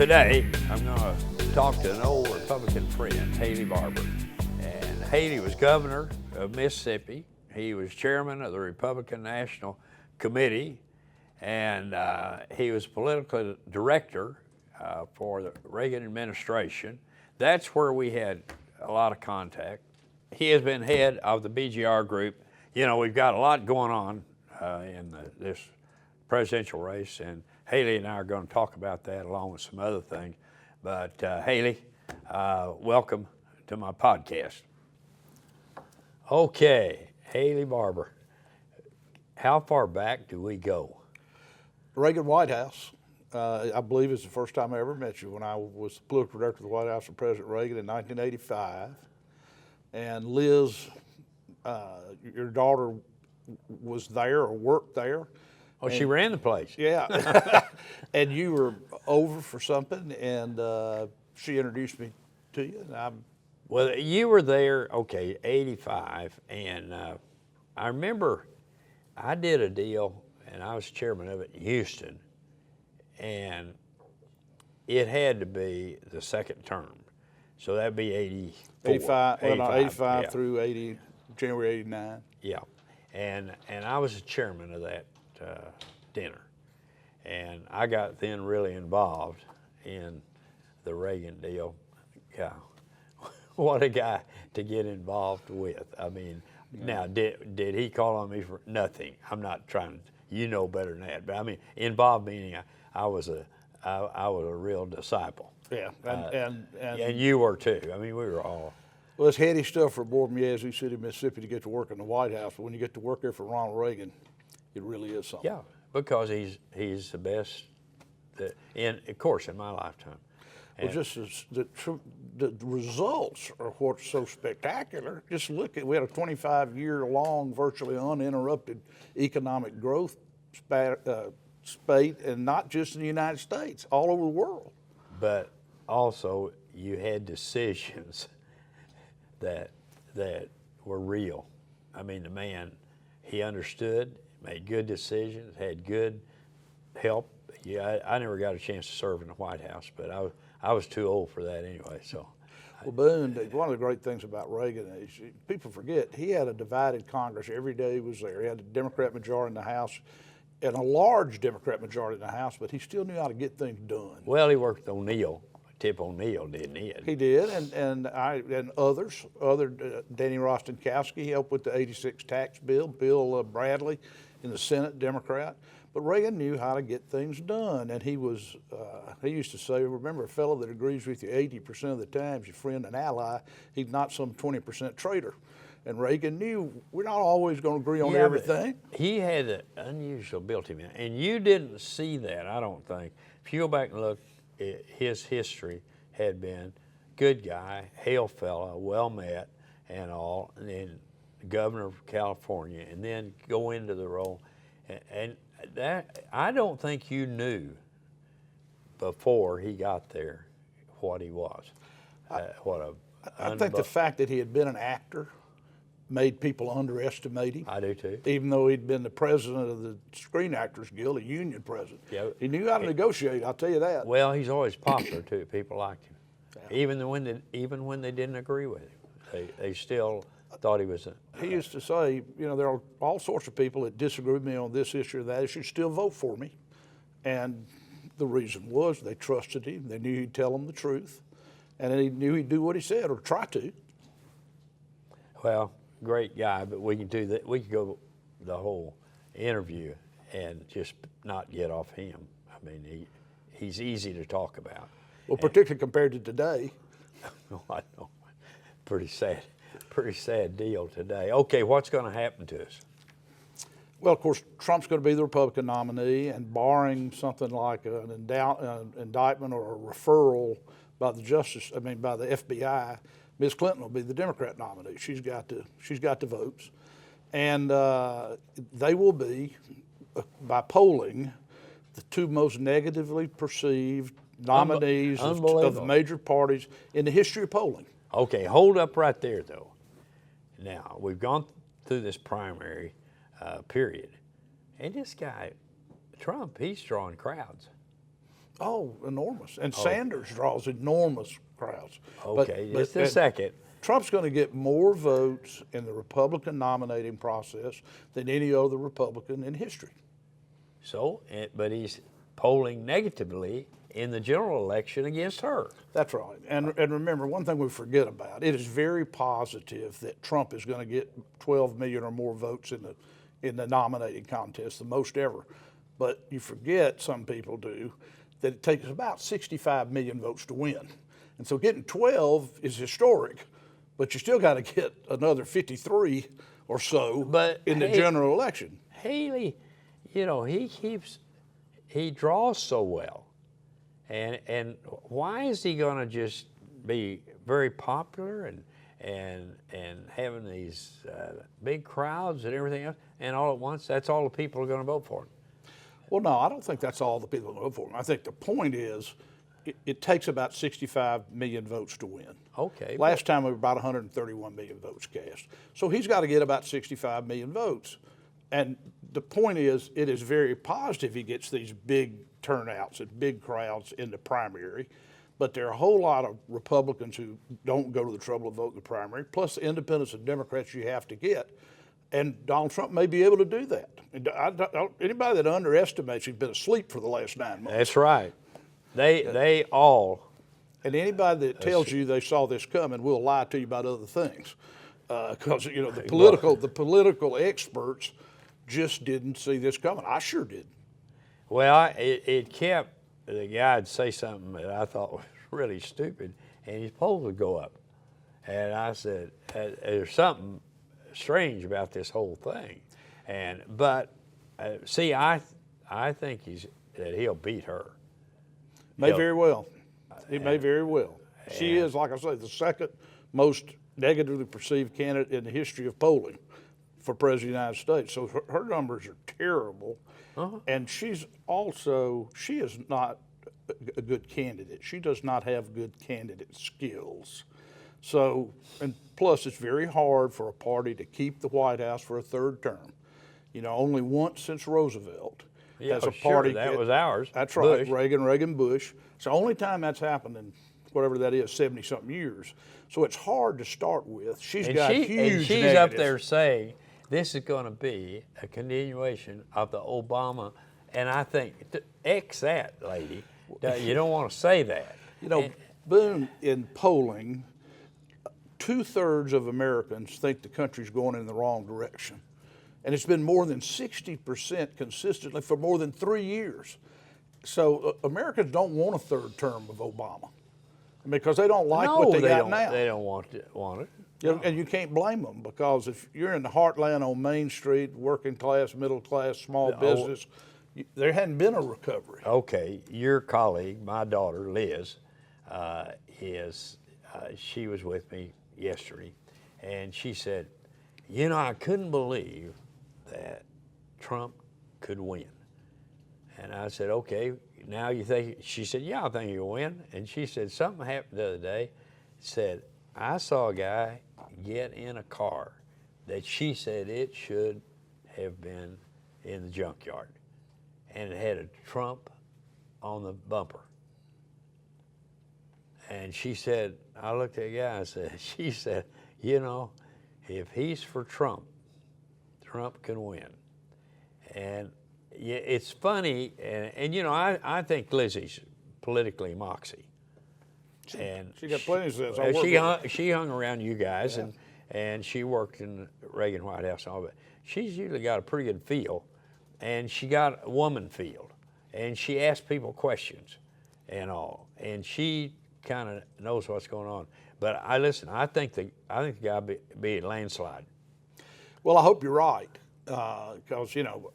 Today, I'm going to talk to an old Republican friend, Haley Barbour. And Haley was governor of Mississippi. He was chairman of the Republican National Committee, and he was political director for the Reagan administration. That's where we had a lot of contact. He has been head of the BGR group. You know, we've got a lot going on in this presidential race, and Haley and I are going to talk about that along with some other things. But Haley, welcome to my podcast. Okay, Haley Barbour, how far back do we go? Reagan White House, I believe is the first time I ever met you, when I was the political director of the White House for President Reagan in 1985. And Liz, your daughter, was there or worked there. Oh, she ran the place. Yeah. And you were over for something, and she introduced me to you. And well, you were there, okay, 85, and I remember I did a deal, and I was chairman of it in Houston, and it had to be the second term. So that'd be 85, well, no, 85 yeah. through 80, January 89. Yeah, and I was the chairman of that dinner, and I got then really involved in the Reagan deal. Yeah, what a guy to get involved with. I mean, yeah. Now did he call on me for nothing? I'm not trying. You know better than that. But I mean, involved meaning I was a real disciple. Yeah, and you were too. I mean, we were all. Well, it's heady stuff for Board Yazoo City, Mississippi, to get to work in the White House. But when you get to work there for Ronald Reagan, it really is something. Yeah, because he's the best, of course, in my lifetime. Well, just the results are what's so spectacular. Just look at, we had a 25-year-long, virtually uninterrupted economic growth spate, and not just in the United States, all over the world. But also, you had decisions that were real. I mean, the man, he understood, made good decisions, had good help. Yeah, I never got a chance to serve in the White House, but I was too old for that anyway. So, well, Boone, one of the great things about Reagan is people forget he had a divided Congress every day he was there. He had a Democrat majority in the House, and a large Democrat majority in the House, but he still knew how to get things done. Well, he worked with O'Neill. Tip O'Neill, didn't he? He did, and others, Danny Rostenkowski helped with the '86 tax bill, Bill Bradley in the Senate, Democrat. But Reagan knew how to get things done, and he used to say, remember, a fellow that agrees with you 80% of the time is your friend and ally. He's not some 20% traitor. And Reagan knew we're not always going to agree on everything. He had an unusual ability, man, and you didn't see that, I don't think. If you go back and look, his history had been good guy, hail fella, well met, and all, and then governor of California, and then go into the role, and that I don't think you knew before he got there what he was. I think the fact that he had been an actor made people underestimate him. I do too. Even though he'd been the president of the Screen Actors Guild, a union president. Yeah. He knew how to negotiate, I'll tell you that. Well, he's always popular too. People liked him. Yeah. Even when they didn't agree with him, they still thought he was He used to say, you know, there are all sorts of people that disagree with me on this issue or that issue, still vote for me. And the reason was they trusted him. They knew he'd tell them the truth. And he knew he'd do what he said, or try to. Well, great guy, but we can do that. We could go the whole interview and just not get off him. I mean, he's easy to talk about. Well, particularly compared to today. I know. Pretty sad deal today. Okay, what's going to happen to us? Well, of course, Trump's going to be the Republican nominee, and barring something like an indictment or a referral by the FBI, Ms. Clinton will be the Democrat nominee. She's got the votes, and they will be, by polling, the two most negatively perceived nominees of the major parties in the history of polling. Okay, hold up right there, though. Now, we've gone through this primary period, and this guy, Trump, he's drawing crowds. Oh, enormous. And Sanders draws enormous crowds. Okay, just a second. Trump's going to get more votes in the Republican nominating process than any other Republican in history. So, but he's polling negatively in the general election against her. That's right. And remember, one thing we forget about, it is very positive that Trump is going to get 12 million or more votes in the nominating contest, the most ever. But you forget, some people do, that it takes about 65 million votes to win. And so getting 12 is historic, but you still got to get another 53 or so in the general election. Haley, you know, he draws so well. And why is he going to just be very popular and having these big crowds and everything else, and all at once, that's all the people are going to vote for him? Well, no, I don't think that's all the people that vote for him. I think the point is it takes about 65 million votes to win. Okay. Last time we were about 131 million votes cast. So he's got to get about 65 million votes. And the point is, it is very positive he gets these big turnouts and big crowds in the primary. But there are a whole lot of Republicans who don't go to the trouble of voting the primary, plus the independents and Democrats you have to get. And Donald Trump may be able to do that. And anybody that underestimates he's been asleep for the last 9 months. That's right. They all. And anybody that tells you they saw this coming will lie to you about other things, because you know the political experts just didn't see this coming. I sure did. Well, it kept the guy'd say something that I thought was really stupid, and his polls would go up, and I said, "There's something strange about this whole thing," but see, I think that he'll beat her. May very well. He may very well. She is, like I say, the second most negatively perceived candidate in the history of polling for President of the United States. So her numbers are terrible. And she is not a good candidate. She does not have good candidate skills. So, and plus it's very hard for a party to keep the White House for a third term. You know, only once since Roosevelt has a party. That was ours. That's right, Bush. Reagan, Bush. It's the only time that's happened in whatever that is, 70-something years. So it's hard to start with. She's got huge And she's negatives. up there saying, this is going to be a continuation of the Obama, and I think, X that, lady. You don't want to say that. You know, Boone, in polling, 2/3 of Americans think the country's going in the wrong direction. And it's been more than 60% consistently for more than 3 years. So Americans don't want a third term of Obama because they don't like what they got now. They don't want it. You know, and you can't blame them, because if you're in the heartland on Main Street, working class, middle class, small business, there hadn't been a recovery. Okay, your colleague, my daughter Liz, she was with me yesterday, and she said, you know, I couldn't believe that Trump could win. And I said, okay, now you think, she said, yeah, I think he'll win. And she said, something happened the other day, said, I saw a guy get in a car that she said it should have been in the junkyard, and it had a Trump on the bumper. And she said, I looked at the guy and said, she said, you know, if he's for Trump, Trump can win. And yeah, it's funny, and you know, I think Lizzie's politically moxie. And she got plenty of sense. She hung around you guys, and she worked in the Reagan White House and all that. She's usually got a pretty good feel, and she got a woman feel, and she asks people questions and all, and she kind of knows what's going on. But I think the guy be a landslide. Well, I hope you're right, because you know,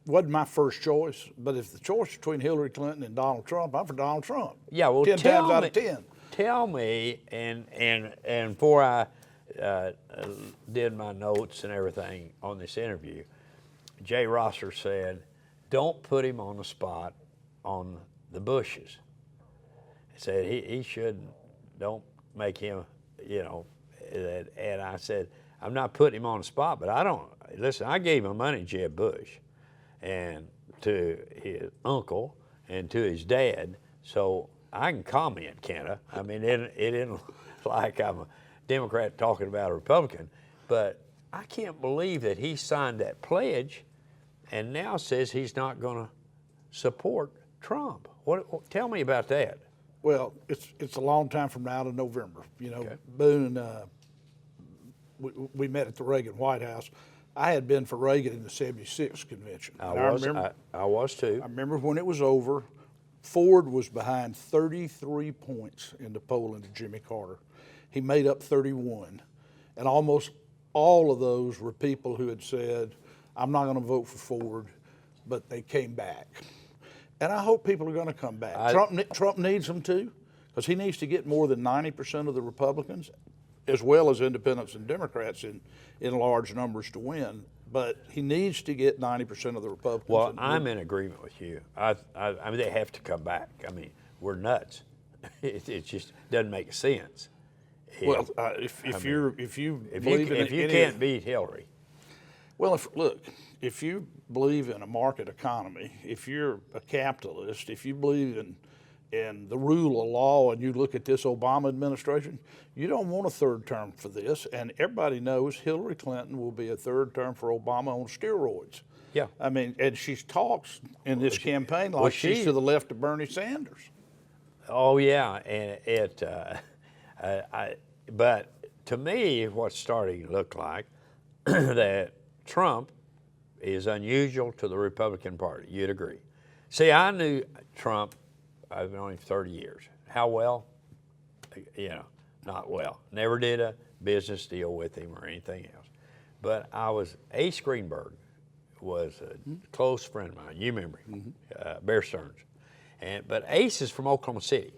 wasn't my first choice, but if the choice between Hillary Clinton and Donald Trump, I'm for Donald Trump. Yeah, well, 10 times out of 10. Tell me, and before I did my notes and everything on this interview, Jay Rosser said, don't put him on the spot on the Bushes. He said he shouldn't, don't make him, you know, and I said, I'm not putting him on the spot, but I gave my money to Jeb Bush and to his uncle and to his dad. So I can comment, can't I? I mean, it isn't like I'm a Democrat talking about a Republican, but I can't believe that he signed that pledge and now says he's not going to support Trump. Tell me about that. Well, it's a long time from now to November. You know, Okay. Boone, we met at the Reagan White House. I had been for Reagan in the '76 convention. I And was too. I remember when it was over, Ford was behind 33 points in the polling to Jimmy Carter. He made up 31. And almost all of those were people who had said, I'm not going to vote for Ford, but they came back. And I hope people are going to come back. Trump needs them too, because he needs to get more than 90% of the Republicans, as well as independents and Democrats in large numbers to win. But he needs to get 90% of the Republicans. Well, I'm in agreement with you. I mean, they have to come back. I mean, we're nuts. It just doesn't make sense. Well, if you can't beat Hillary. Well, if you believe in a market economy, if you're a capitalist, if you believe in the rule of law, and you look at this Obama administration, you don't want a third term for this. And everybody knows Hillary Clinton will be a third term for Obama on steroids. Yeah. I mean, and she talks in this campaign like she's to the left of Bernie Sanders. Oh yeah, and but to me, what's starting to look like that Trump is unusual to the Republican Party. You'd agree. See, I knew Trump, I've known him 30 years. How well? You know, not well. Never did a business deal with him or anything else. But Ace Greenberg was a close friend of mine. You remember him, Bear Stearns. But Ace is from Oklahoma City.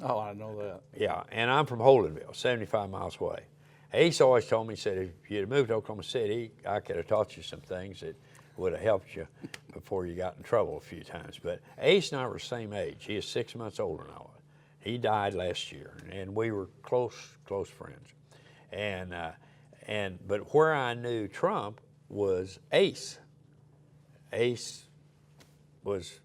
Oh, I know that. Yeah, and I'm from Holdenville, 75 miles away. Ace always told me, he said, if you'd have moved to Oklahoma City, I could have taught you some things that would have helped you before you got in trouble a few times. But Ace and I were the same age. He is 6 months older than I was. He died last year, and we were close friends. But where I knew Trump was Ace. Ace was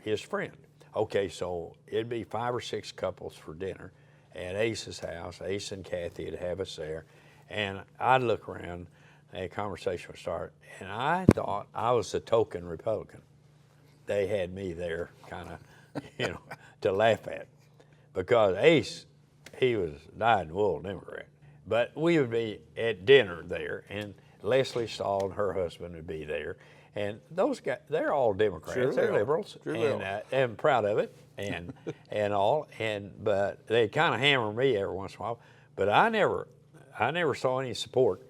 his friend. Okay, so it'd be 5 or 6 couples for dinner at Ace's house. Ace and Kathy would have us there, and I'd look around, and a conversation would start, and I thought I was the token Republican. They had me there, kind of, to laugh at, because Ace, he was dyed-in-the-wool Democrat. But we would be at dinner there, and Leslie Stahl and her husband would be there. And those guys, they're all Democrats. Sure they're they are. liberals, Sure they and I'm proud of it, and all. But they kind of hammer me every once in a while. But I never saw any support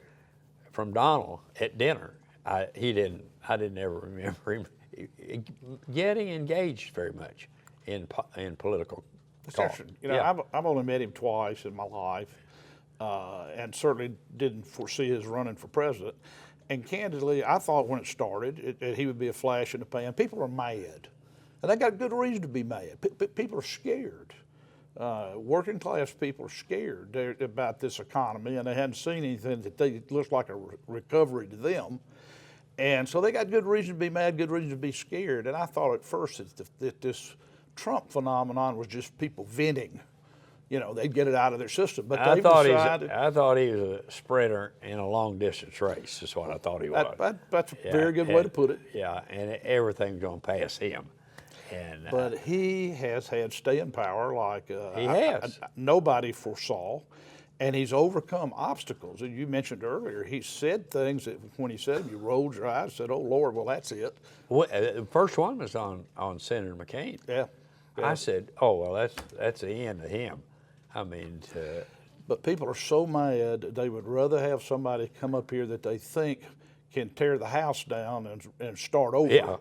from Donald at dinner. I didn't ever remember him getting engaged very much in political talk. I've only met him twice in my life, and certainly didn't foresee his running for president. And candidly, I thought when it started, he would be a flash in the pan. People are mad, and they got good reason to be mad. People are scared. Working class people are scared about this economy, and they hadn't seen anything that looks like a recovery to them. And so they got good reason to be mad, good reason to be scared. And I thought at first that this Trump phenomenon was just people venting. They'd get it out of their system. But I thought he was a sprinter in a long-distance race, is what I thought he was. That's a very good way to put it. Yeah, and everything's going to pass him. But he has had staying power like he has. Nobody foresaw, and he's overcome obstacles. And you mentioned earlier, he said things that when he said them, you rolled your eyes and said, oh, Lord, well, that's it. Well, the first one was on Senator McCain. Yeah. I said, oh, well, that's the end of him. I mean, but people are so mad, they would rather have somebody come up here that they think can tear the house down and start over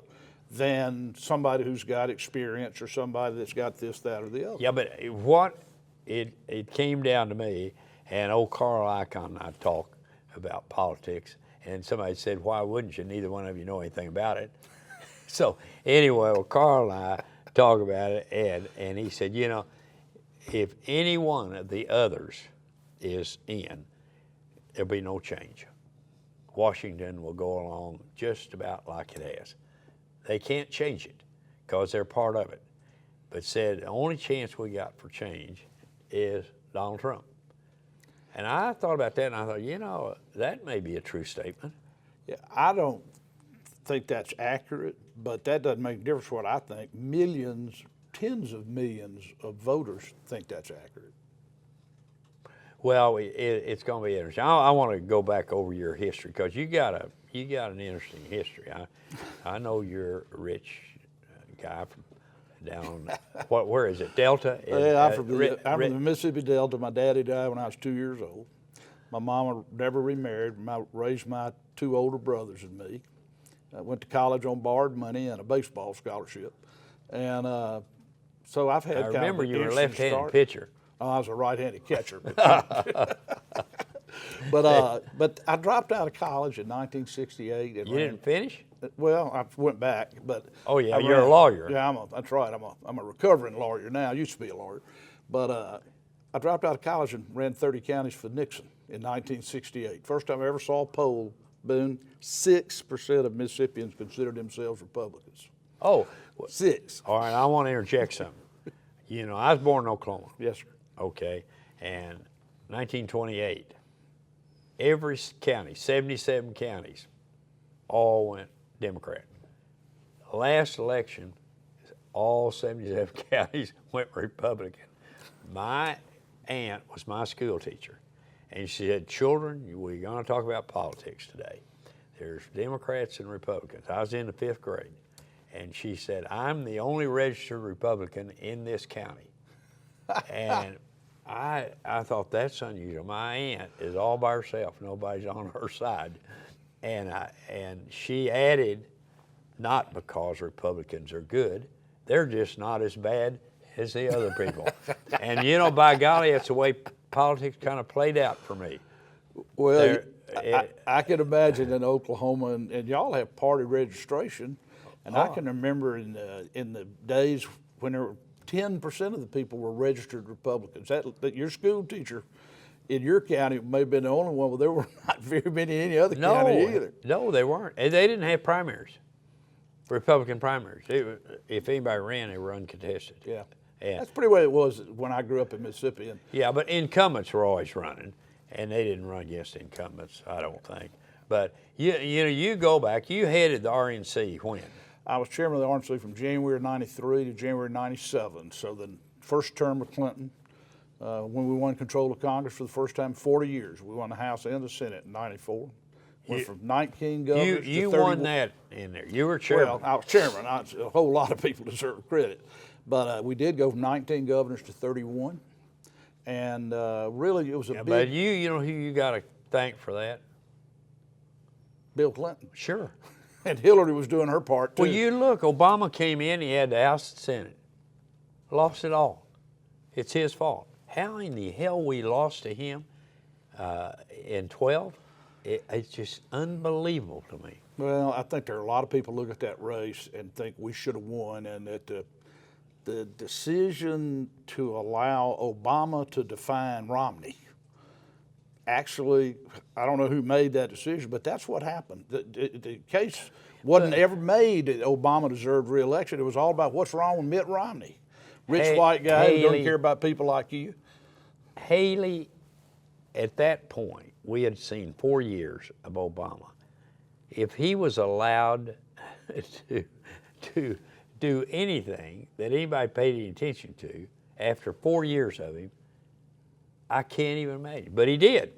than somebody who's got experience or somebody that's got this, that, or the other. Yeah, but it came down to me, and old Carl Icahn and I talk about politics, and somebody said, why wouldn't you? Neither one of you know anything about it. So anyway, well, Carl and I talk about it, and he said, if any one of the others is in, there'll be no change. Washington will go along just about like it has. They can't change it because they're part of it, but said the only chance we got for change is Donald Trump. And I thought about that, and I thought, you know, that may be a true statement. Yeah, I don't think that's accurate, but that doesn't make a difference what I think. Millions, tens of millions of voters think that's accurate. Well, it's going to be interesting. I want to go back over your history because you got an interesting history. I know you're a rich guy from down where is it, Delta? Yeah, I'm from the Mississippi Delta. My daddy died when I was 2 years old. My mama never remarried. Raised my two older brothers and me. I went to college on borrowed money and a baseball scholarship, and so I've had. I remember you were a left-handed pitcher. Oh, I was a right-handed catcher. But I dropped out of college in 1968. You didn't finish? Well, I went back, but oh yeah, you're a lawyer. Yeah, that's right. I'm a recovering lawyer now. I used to be a lawyer, but I dropped out of college and ran 30 counties for Nixon in 1968. First time I ever saw a poll, Boone, 6% of Mississippians considered themselves Republicans. Oh, 6. All right, I want to interject something. You know, I was born in Oklahoma. Yes, sir. Okay, and 1928, every county, 77 counties, all went Democrat. Last election, all 77 counties went Republican. My aunt was my school teacher, and she said, children, we're going to talk about politics today. There's Democrats and Republicans. I was in the 5th grade, and she said, I'm the only registered Republican in this county. And I thought that's unusual. My aunt is all by herself. Nobody's on her side. And she added, not because Republicans are good, they're just not as bad as the other people. And you know, by golly, that's the way politics kind of played out for me. Well, I can imagine in Oklahoma, and y'all have party registration, and I can remember in the days when there were 10% of the people were registered Republicans. That your school teacher in your county may have been the only one, but there were not very many in any other county either. No, they weren't. And they didn't have primaries, Republican primaries. If anybody ran, they were uncontested. Yeah. That's pretty well it was when I grew up in Mississippi. Yeah, but incumbents were always running, and they didn't run against incumbents, I don't think. But you go back. You headed the RNC when? I was chairman of the RNC from January '93 to January '97. So the first term of Clinton, when we won control of Congress for the first time in 40 years. We won the House and the Senate in '94. Went from 19 governors to 31. You won that in there. You were chairman. Well, I was chairman. A whole lot of people deserve credit. But we did go from 19 governors to 31. And really, it was a big... But you know who you got to thank for that? Bill Clinton. Sure. And Hillary was doing her part, too. Well, you look, Obama came in, he had the House and Senate. Lost it all. It's his fault. How in the hell we lost to him in 12? It's just unbelievable to me. Well, I think there are a lot of people look at that race and think we should have won, and that the decision to allow Obama to define Romney, actually, I don't know who made that decision, but that's what happened. The case wasn't ever made that Obama deserved re-election. It was all about what's wrong with Mitt Romney. Rich white guy who doesn't care about people like you. Haley, at that point, we had seen 4 years of Obama. If he was allowed to do anything that anybody paid any attention to after 4 years of him, I can't even imagine. But he did.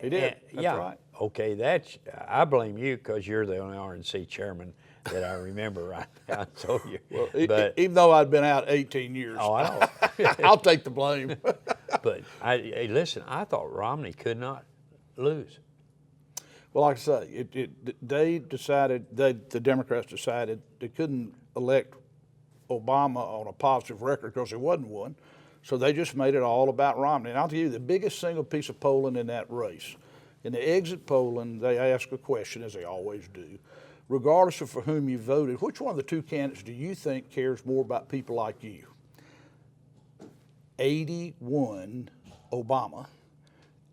He did. That's right. Okay, I blame you because you're the only RNC chairman that I remember right now. So well, even though I'd been out 18 years, I know. I'll take the blame. But listen, I thought Romney could not lose. Well, like I say, the Democrats decided they couldn't elect Obama on a positive record because there wasn't one. So they just made it all about Romney. And I'll tell you, the biggest single piece of polling in that race, in the exit polling, they ask a question, as they always do. Regardless of for whom you voted, which one of the two candidates do you think cares more about people like you? 81 Obama,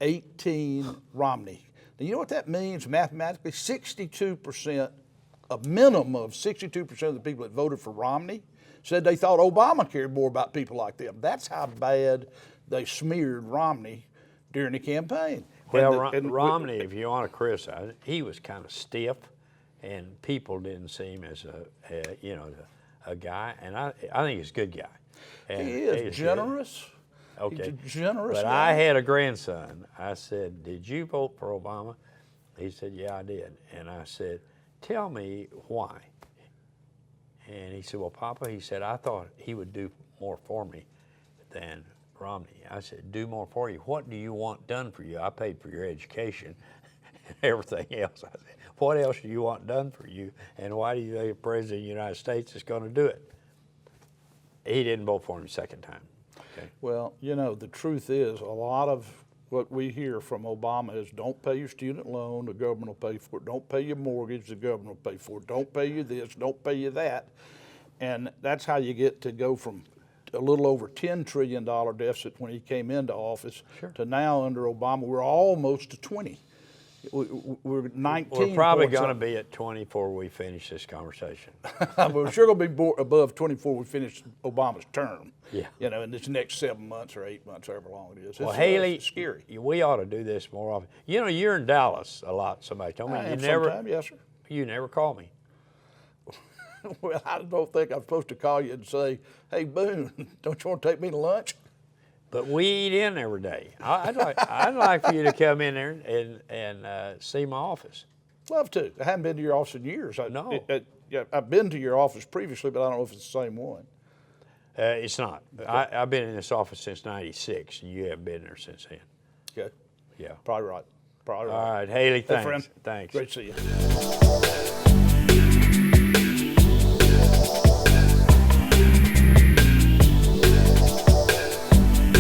18 Romney. Now, you know what that means mathematically? 62% a minimum of 62% of the people that voted for Romney said they thought Obama cared more about people like them. That's how bad they smeared Romney during the campaign. Well, Romney, if you want to criticize it, he was kind of stiff, and people didn't see him as a guy. And I think he's a good guy. And he is generous. Good. Okay. He's a generous but guy. I had a grandson. I said, "Did you vote for Obama?" He said, "Yeah, I did." And I said, "Tell me why." And he said, "Well, Papa," he said, "I thought he would do more for me than Romney." I said, "Do more for you? What do you want done for you? I paid for your education and everything else." I said, "What else do you want done for you? And why do you think the President of the United States is going to do it?" He didn't vote for him the second time. Okay. Well, you know, the truth is a lot of what we hear from Obama is don't pay your student loan, the government will pay for it. Don't pay your mortgage, the government will pay for it. Don't pay you this, don't pay you that. And that's how you get to go from a little over $10 trillion deficit when he came into office to now under Obama, we're almost to 20. We're 19. We're probably going to be at 20 before we finish this conversation. We're sure going to be above 20 before we finish Obama's term. Yeah. You know, in this next 7 months or 8 months, however long it is. Well, Haley, it's scary. We ought to do this more often. You know, you're in Dallas a lot. Somebody told me I am never. sometime, yes, sir. You never call me. Well, I don't think I'm supposed to call you and say, "Hey, Boone, don't you want to take me to lunch?" But we eat in every day. I'd like for you to come in there and see my office. Love to. I haven't been to your office in years. No. Yeah, I've been to your office previously, but I don't know if it's the same one. It's not. Okay. I've been in this office since '96, and you haven't been there since then. Okay. Yeah. Probably right. All right, Haley, thanks. Hey, friend. Thanks. Great to see you.